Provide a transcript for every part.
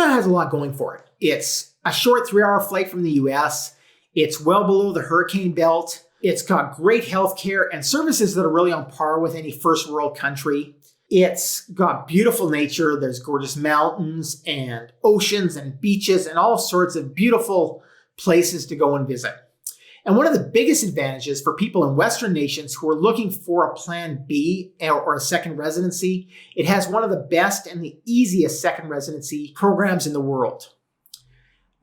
Panama has a lot going for it. It's a short 3-hour flight from the US. It's well below the hurricane belt. It's got great healthcare and services that are really on par with any first world country. It's got beautiful nature. There's gorgeous mountains and oceans and beaches and all sorts of beautiful places to go and visit. And one of the biggest advantages for people in Western nations who are looking for a plan B or a second residency, it has one of the best and the easiest second residency programs in the world.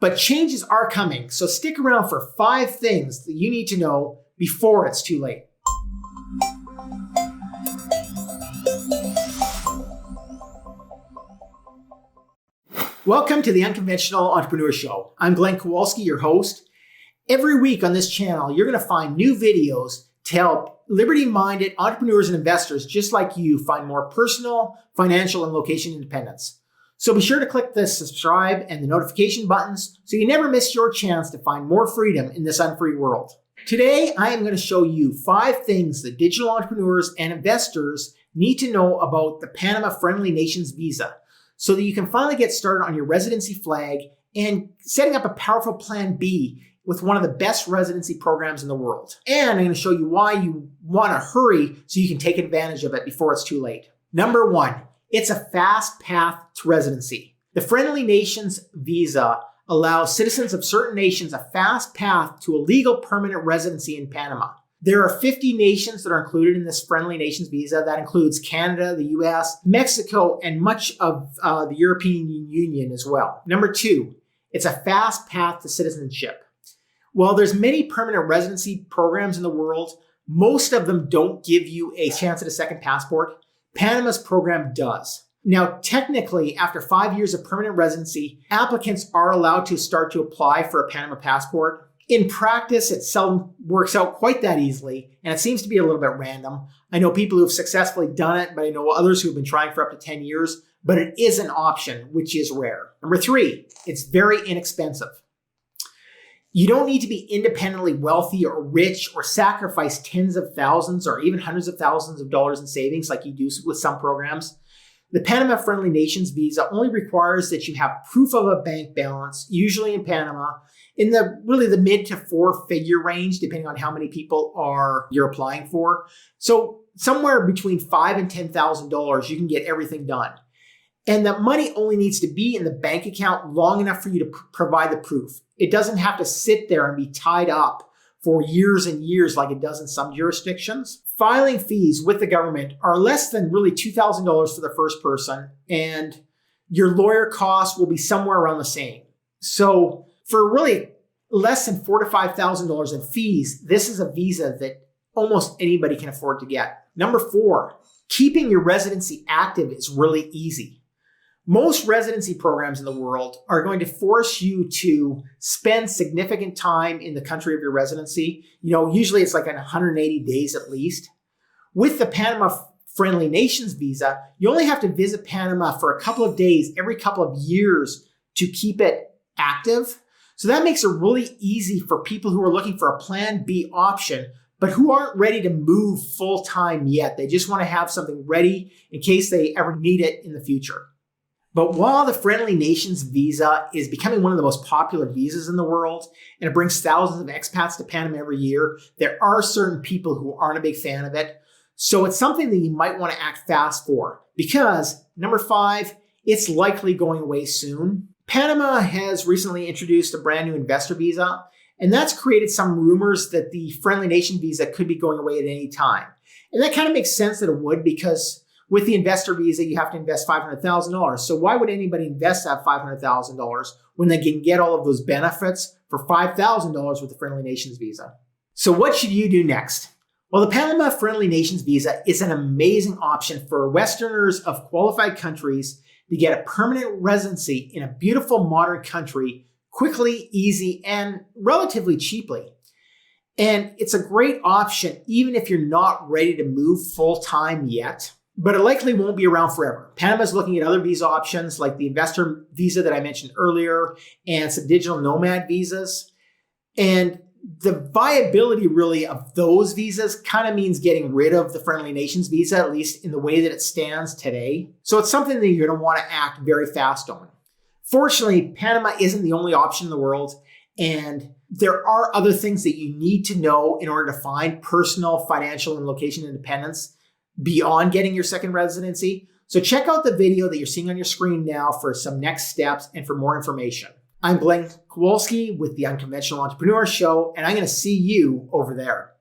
But changes are coming, so stick around for 5 things that you need to know before it's too late. Welcome to the Unconventional Entrepreneur Show. I'm Glenn Kowalski, your host. Every week on this channel, you're going to find new videos to help liberty-minded entrepreneurs and investors just like you find more personal, financial, and location independence. So be sure to click the subscribe and the notification buttons so you never miss your chance to find more freedom in this unfree world. Today, I am going to show you 5 things that digital entrepreneurs and investors need to know about the Panama Friendly Nations visa so that you can finally get started on your residency flag and setting up a powerful plan B with one of the best residency programs in the world. And I'm going to show you why you want to hurry so you can take advantage of it before it's too late. Number 1, it's a fast path to residency. The Friendly Nations visa allows citizens of certain nations a fast path to a legal permanent residency in Panama. There are 50 nations that are included in this Friendly Nations visa. That includes Canada, the US, Mexico, and much of the European Union as well. Number 2, it's a fast path to citizenship. While there's many permanent residency programs in the world, most of them don't give you a chance at a second passport. Panama's program does. Now, technically, after 5 years of permanent residency, applicants are allowed to start to apply for a Panama passport. In practice, it seldom works out quite that easily, and it seems to be a little bit random. I know people who have successfully done it, but I know others who have been trying for up to 10 years, but it is an option, which is rare. Number 3, it's very inexpensive. You don't need to be independently wealthy or rich or sacrifice tens of thousands or even hundreds of thousands of dollars in savings like you do with some programs. The Panama Friendly Nations visa only requires that you have proof of a bank balance, usually in Panama, in the mid to 4-figure range, depending on how many people you're applying for. So somewhere between $5,000 and $10,000, you can get everything done. And that money only needs to be in the bank account long enough for you to provide the proof. It doesn't have to sit there and be tied up for years and years like it does in some jurisdictions. Filing fees with the government are less than really $2,000 for the first person, and your lawyer costs will be somewhere around the same. So for really less than $4,000 to $5,000 in fees, this is a visa that almost anybody can afford to get. Number 4, keeping your residency active is really easy. Most residency programs in the world are going to force you to spend significant time in the country of your residency. Usually it's like 180 days at least. With the Panama Friendly Nations visa, you only have to visit Panama for a couple of days every couple of years to keep it active. So that makes it really easy for people who are looking for a plan B option, but who aren't ready to move full time yet. They just want to have something ready in case they ever need it in the future. But while the Friendly Nations visa is becoming one of the most popular visas in the world, and it brings thousands of expats to Panama every year, there are certain people who aren't a big fan of it. So it's something that you might want to act fast for because, number 5, it's likely going away soon. Panama has recently introduced a brand new investor visa, and that's created some rumors that the Friendly Nation visa could be going away at any time. And that kind of makes sense that it would, because with the investor visa, you have to invest $500,000. So why would anybody invest that $500,000 when they can get all of those benefits for $5,000 with the Friendly Nations visa? So what should you do next? Well, the Panama Friendly Nations visa is an amazing option for Westerners of qualified countries to get a permanent residency in a beautiful modern country quickly, easy, and relatively cheaply. And it's a great option even if you're not ready to move full time yet. But it likely won't be around forever. Panama's looking at other visa options like the investor visa that I mentioned earlier and some digital nomad visas. And the viability really of those visas kind of means getting rid of the Friendly Nations visa, at least in the way that it stands today. So it's something that you're going to want to act very fast on. Fortunately, Panama isn't the only option in the world, and there are other things that you need to know in order to find personal, financial, and location independence beyond getting your second residency. So check out the video that you're seeing on your screen now for some next steps and for more information. I'm Glenn Kowalski with the Unconventional Entrepreneur Show, and I'm going to see you over there.